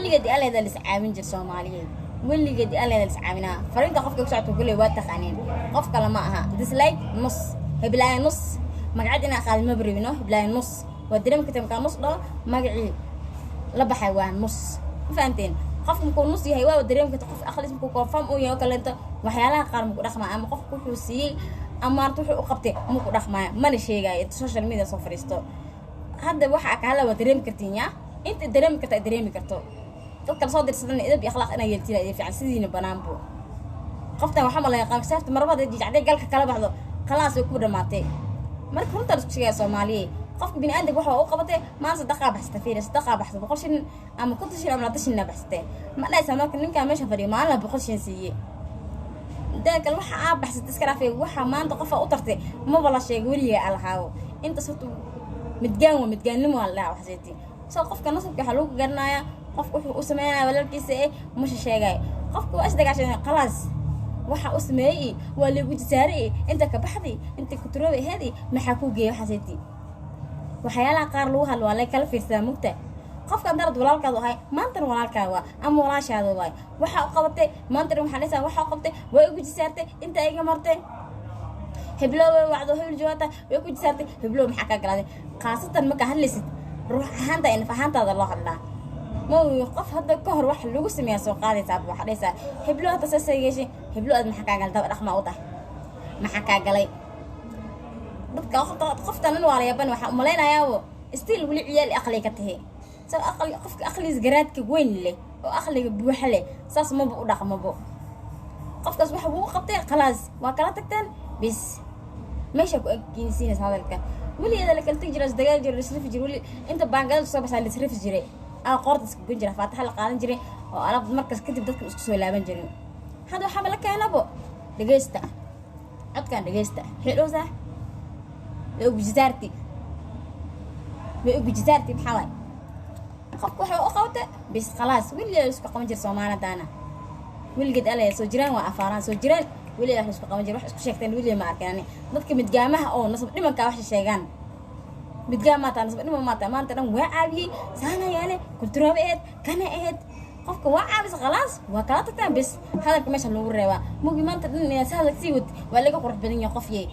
ولقد الله ذا الإسعامين جل سوماليين ولقد الله ذا الإسعامنا فرنت قفك وسعته كل وقت خانين قفك لماها ديسلايك نص هبلاي نص مقعدنا قال مبري منه هبلاي نص ودرم كتم كان نص لا مقعي لب حيوان نص فهمتين قف مكون نص يهوا ودرم كتقف أخلص مكون كفام أو ياكل أنت وحيالها قارن مكون رقم أما قف كوسي أما تروح وقبته مكون رقم ما نشيء جاي السوشيال ميديا صفريستو هذا وحك على ودرم كتينيا أنت درم كتا درم كرتو dadka soo dirsadana idab iyo akhlaaq inay yeeltiin ay fiican sidiina banaanbo qoftan waxa ma la yaqaan saarta marabada jijacday galka kala baxdo khalaas ku dhamaatay marka runta isku sheegay Soomaaliyeed qofka bini aadamku waxa uu qabatay maan sadaqa baxsta fiiris sadaqa baxsta boqoshin ama ku tashin ama tashin baxsta ma dhaysa marka ninka meesha fadhiyo maan la boqoshin siiyay dadka waxa aad baxsatay iska raafay waxa maanta qofa u tartay ma wala sheeg waliga alhaawo inta sabtu midgaan Allah waxayti soo qofka nasabka waxa lagu garnaaya قف وسمعنا ولا الكيسة مش شيء قف وأصدق عشان خلاص وح اسمعي ولا بتساري أنت كبحثي أنت كتروي هذه محكوجي حسيتي وحيالا قارلوها ولا كل في سامكته قف كان درد ولا الكذا هاي ما أنت ولا الكذا أم ولا شيء هذا واي وح قبته ما أنت محلسة وح قبته ويجسارته أنت أي مرتين هبلو وعده هبل جواته ويجسارته هبلو محكا قلادي خاصة مكهلست روح هانتا إن فهانتا الله الله ما يوقف هذا الكهر واحد لو قسم يا سوق قاعد يتعب واحد ليس هبلو تسسيجي هبلو أد محكا قال ده رقم أوضح محكا قالي بدك قفت أنا وعلى يابان وح ملينا ياو استيل ولي عيال أقلي كته سو أقلي قفك أقلي زجرات كوين لي وأقلي بوحلي ساس ما بقول رقم ما بقول قفك أصبح بو قبتي خلاص وكلاتك تن بس ماشي كينسين هذا الكلام ولي إذا لك تجرس دجاج جرس ريف جرولي أنت بانجال صوب بس على ريف جري قارتس كجرا فاتح القالن جري وأنا بمركز كتب دتك اسكسو لابن جري هذا حمل لك أنا بو دقيستا عد كان دقيستا حلو صح لو بجزارتي بحواي خفك وحو أخوته بس خلاص واللي اسكو قمجر سومانا دانا واللي قد قال سو جيران وافاران سو جيران واللي راح اسكو قمجر wax isku sheegteen wili ma arkaan dadka midgaamaha oo nasab dhimanka wax sheegaan midgaama taan nasab dhimo maanta dhan waa caabiyay saana yaale kulturaabeed kana eed qofka waa caabis khalaas waa kala tagtaan bis hadalka meesha lagu reebaa mugi maanta dhan inay saadad sii wad waa laga qurux badan yahay qofyay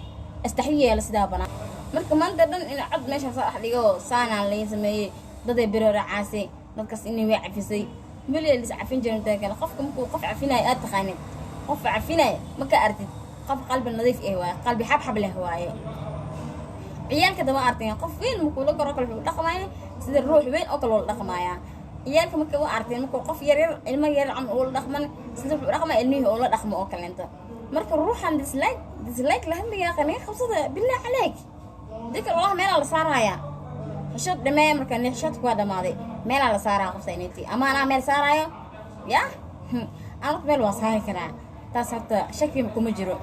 astaxiye la sidaa bana marka maanta dhan in cad meesha sax dhigo saana la sameeyay daday biro raacay dadkaas inay way cafisay wili la iscafin jireen taagana qofka markuu qof cafinay aad taqaanid قف عفينة ما كأرتد قف قلب النظيف إيه واي قلبي حب له واي عيال كده ما أرتين قف وين مقولك ركل في الرقمية سيد الروح وين أكل الرقمية عيال كم كوا أرتين مقول قف يرير الماء يرير عن أول الرقم سيد الرقم علمي أول الرقم أكل أنت مركب الروح عند ديسلايك لهم يا خني خمسة بالله عليك ذيك الله ميل على سارايا حشط دماء مركب حشط قوادة ماضي ميل على سارا خمسة نتي أما أنا ميل سارايا يا أنا ميل وصاي كنا تاسعت شكل مكو مجرو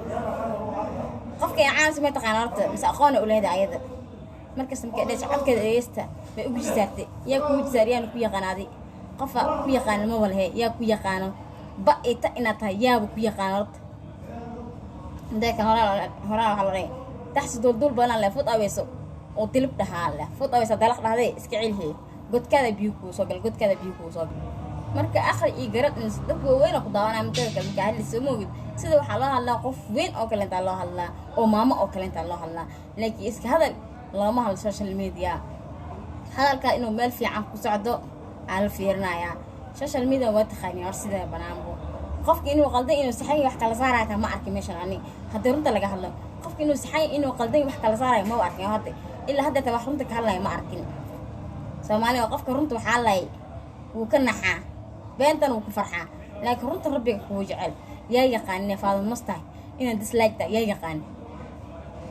قفك عام سمعت قنارت بس أخواني أولادي أيضا مركز مكدش عاد كده يستا ما أقولش سارتي يا كوي ساريان كوي قنادي قفا كوي قان ما ولا هي يا كوي قانو بقى تأنتها يا كوي قنارت ده هرا هالري تحس دول بنا لا فوت أويسو وطلب تحال فوت أويسو دلق هذا إسكعيل هي قد كذا بيوكو صقل قد كذا بيوكو صقل marka akhri iyo garad in dadku weyn oo qodaawana mid kale ka hadli soo sida waxa loo hadlaa qof weyn oo kale inta loo hadlaa oo maamo oo kale inta loo hadlaa laakiin iska hadal lama hadlo social media hadalka inuu meel fiican ku socdo aan fiirnaya social media waa taqaani or sida banaanbo qofka inuu qaldan inuu saxay wax kala saaraya ma arkin meeshan ani hadii runta laga hadlo qofka inuu saxay inuu qaldan wax kala saaraya ma arkin hadda illa hadda wax runta ka hadlay ma arkin Soomaaliya qofka runta waxa lay uu ka naxaa بنتنا وكفرحة لكن رنت ربي كوجعل يا يقاني فاضل مستعي إن ديسلايك ده يا يقاني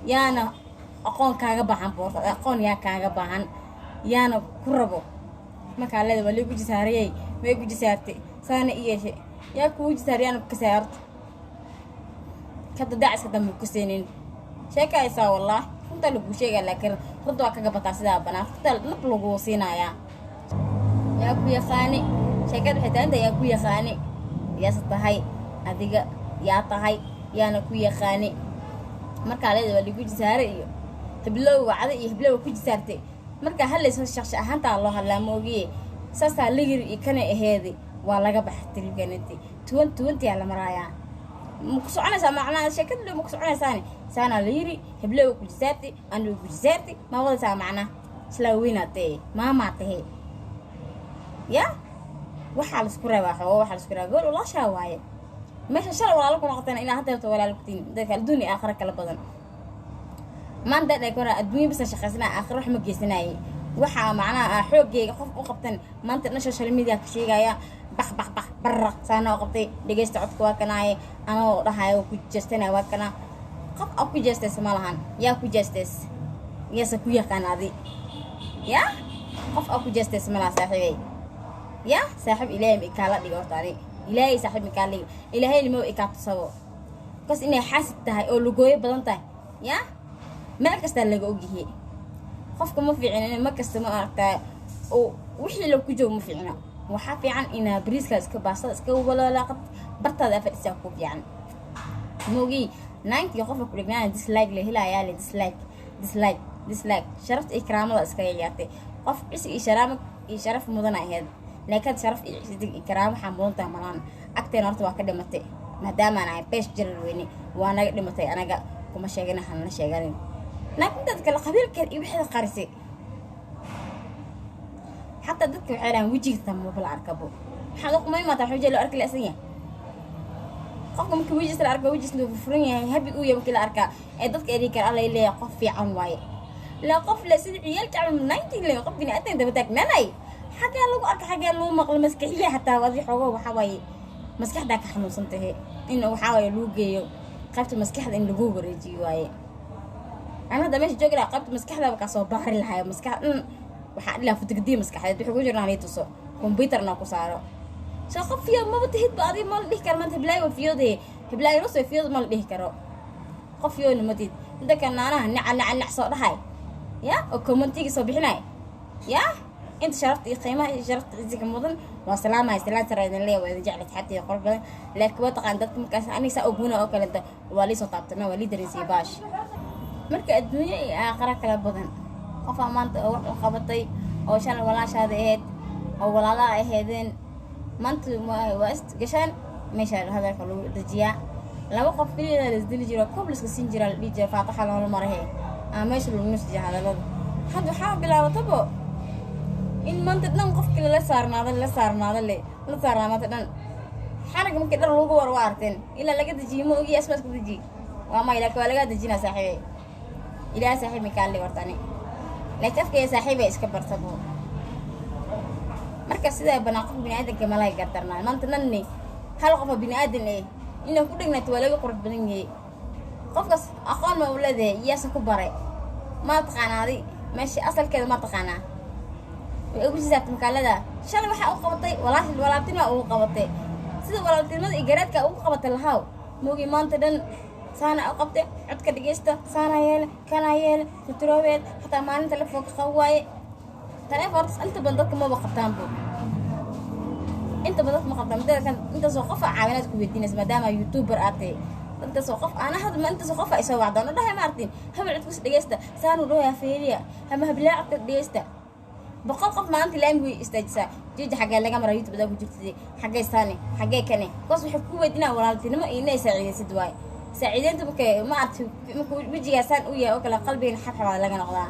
يا أنا أقون كعبان بورت أقون يا كعبان يا أنا كربو ما كان لذا ولا يجي ساري ما يجي سارتي سانة إيه شيء يا كوجي ساري أنا كسرت كده دعس كده مكسينين شيء كايسا والله رنت لو بوشيء لكن رنت وكعبان تاسدا بنا رنت نبلغو سينا يا كوي خاني sheekada xitaa yaa ku yaqaani yaa tahay adiga yaa tahay yaana ku yaqaani marka leedahay waa lagu jisaaray iyo heblow wacda iyo heblow ku jisaartay marka hal leeso shakhsi ahaanta loo hadlaa moogiye saasaa la yiri iyo kana aheedi waa laga baxay tiriganti 2020 la marayaa ku soconaysaa macnaha sheekadu ma ku soconaysaani saana la yiri heblow ku jisaati anu ku jisaati ma wadaysaa macnaha isla weynatay maama tahay ya waxa la isku reebaa waxa la isku reebaa gool la shaawaye meesha shal walaalo ku noqotana ilaa hadda walaalo ku tiin dadka adduunka aakhira kala badan man dad ay kora adduunka bis shaqaysana aakhira wax ma geysanaayay waxa macnaha xooggeega qof u qabtan maanta social media ka sheegaya bax barra saana u qabtay dhageysta codka waa kanaaye anoo dhahayo ku jeestana waa kana qof ku jeestas ma lahan yaa ku jeestas yasa ku yaqaanaadi ya qof ku jeestas ma la saaxiibay ya saaxiib ilaahay kala dhigo taari ilaahay saaxiib kala dhigo ilaahay limo ka tusabo kas inay xasid tahay oo lugooyo badan tahay ya meel kasta laga ogyahay qofka ma fiicin ma kasta ma aragtaa oo wixii la ku joogo ma fiicina waxa fiican ina bariiska iska baasada iska walaaqad bartada afadisa ku fiican moogi naanki qofka ku dhignaa dislike la helaya la dislike sharafta ikraamada iska yaatay qof isi sharaf mudan ahayd laakiin sharaf ikraam waxa mudan malan agteen horta waa ka dhimatay maadaama aan beesh jirin weyni waa naga dhimatay anaga kuma sheegana hanna sheeganin laakiin dadka la qabiilka iyo wixii qarisay حتى dadka waxay raan wajiga tamo bal arkabo waxa uu qumay maanta xujay loo arkay asanya qofka markii wajiga la arko wajiga inuu furan yahay habi uu yahay kala arka ee dadka eeri kar alla ilaa qof fiican waaye la qof la sidii ciyal jacayl 90 la qof bini aadan daba taagnaanay xaga lagu arka xaga loo maqlo maskaxiya hataa wadi xogo waxa waaye maskaxda ka xanuunsan tahay in waxa waaye loo geeyo qaybta maskaxda in lagu wareejiyo waaye ana dameesh joogra qaybta maskaxda ka soo baari lahayo maskax waxa ila futugdii maskaxeed wuxuu ku jirnaa tuso computerna ku saaro soo qofiyo ma batid baadi ma dhig kar man tablay oo fiyode tablay rusay fiyode ma dhig karo qofiyo ma tid dadka naanaha nac soo dhahay ya oo commentiga soo bixinay ya inta sharafti qiimaha sharafti ciidiga mudan wa salaamahay salaanta raadin leeyahay jaclad xatii qor badan laakiin wada qaan dadka markaas anisa oguna oo kale waa li soo taabtana waa li dareensay baash marka adduunyo iyo aakhira kala badan qof maanta wax u qabatay oo shan walaashaada ahayd oo walaala ahaydeen maanta waa gashan meesha hadalka lagu dajiyaa laba qof kaliya la isdili jiro kobliska siin jira dhijay faataxa loo marahay meesha lagu nus jahadalada hadda waxa bilaabataba in maanta dhan qof kale la saarnaado dhan xarag markii dhar lagu war waarteen ila laga dajiyo ma ogi asbaas ku dajiyo waa ma ila ka laga dajina saaxiibay ila saaxiibay kaalay wartani la tafkay saaxiibay iska bartabo marka sida banaqo bini'aadamka malay gardarnaa maanta nanni hal qof bini'aadam inuu ku dhignato waa laga qurux badan yahay qofkas aqoon ma u leedahay iyasa ku baray ma taqaanaadi meesha asalkeeda ma taqaanaa way ugu jisaabtay makaalada shalay waxa uu qabatay walaaltina uu qabatay sida walaaltinimada iyo garaadka uu qabatay lahaw moogi maanta dhan saana u qabtay codka dhigeysta saana yeel kana yeel kuturoobeed hatta maalinta la foog qawaaye telefoonka inta badan dadka ma qabtaan buu inta badan ma qabtaan dadka inta soo qof caawinaad ku weydiinaysa maadaama youtuber aatay inta soo qof ana had ma inta soo qof ay soo wacdaan dhahay Martin habal cid ku dhageysta saanu dhooya feeriya ama hablaa cod dhageysta boqol qof maanta language istajisa jiji xagga laga maraa youtube da ku jirtay xagga istaani xagga kane qof wuxuu ku weydiinaa walaaltinimo inay saaciidaysid waay saaciideyntu ma arti wajiga saan u yahay oo kala qalbiga xabxaba laga noqdaa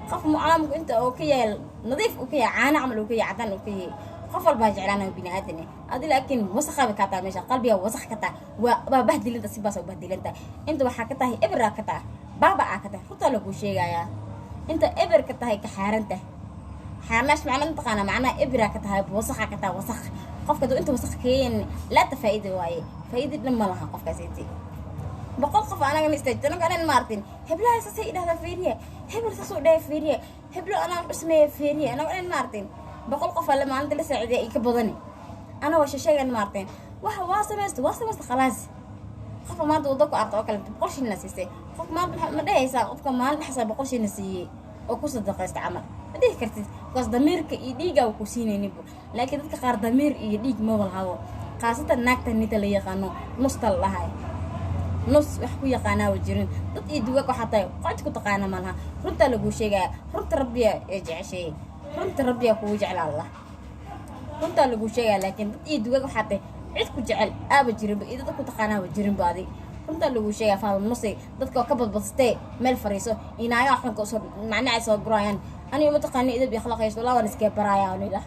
qof mucaalamku inta oo ka yahay nadiif oo ka yahay caana amal oo ka yahay cadaan oo ka yahay qof walba jeclaanaa bini aadan adi laakiin wasakha ka taa meesha qalbiga wasakh ka taa waa bahdilinta si baas oo bahdilinta inta waxa ka tahay ibra ka taa baba ka taa ruta lagu sheegaya inta ibra ka tahay ka xaaranta xaarnash macna taqaana macna ibra ka tahay wasakha ka taa wasakh qofka inta wasakh keen la tafaa'iido waaye faa'iido ma laha qofkaas intii boqol qof anaga istaajtana garan Martin heblaha saasay idhaahda feeriye hebel saasoo dhaay feeriye heblo ana ismee feeriye ana garan Martin boqol qof la maalinta la saaciday ka badan ana waa sheegan Martin waa sameeyay khalaas qof maanta wada ku arto oo kale boqol shilin siisay qof maanta ma dhahaysa qofka maalin xasaab boqol shilin siiyay oo ku sadaqaysta amal hadii kartid qof damiirka iyo dhiiga ku siinaynin laakiin dadka qaar damiir iyo dhiig ma walahawo qaasatan naagta nita la yaqaano mustal lahay nus wax ku yaqaanaa wajirin dad iyo duwa ku xatay qad ku taqaana malaha runta lagu sheegay runta rabbiya ee jeceshay runta rabbiya ku jecel Allah runtaa lagu sheegaa laakiin dad iyo dugaag waxaa tahay cid ku jecel aaba jirinba iyo dad ku taqaanaaba jirinba adi runtaa lagu sheegaa faadal nusay dadka oo ka badbadstee meel fariiso inaagaa xunka usoo macnacay soo gurayaan aniga ma taqaani idab iyo akhlaaqayso laa waan iskee baraaya anilah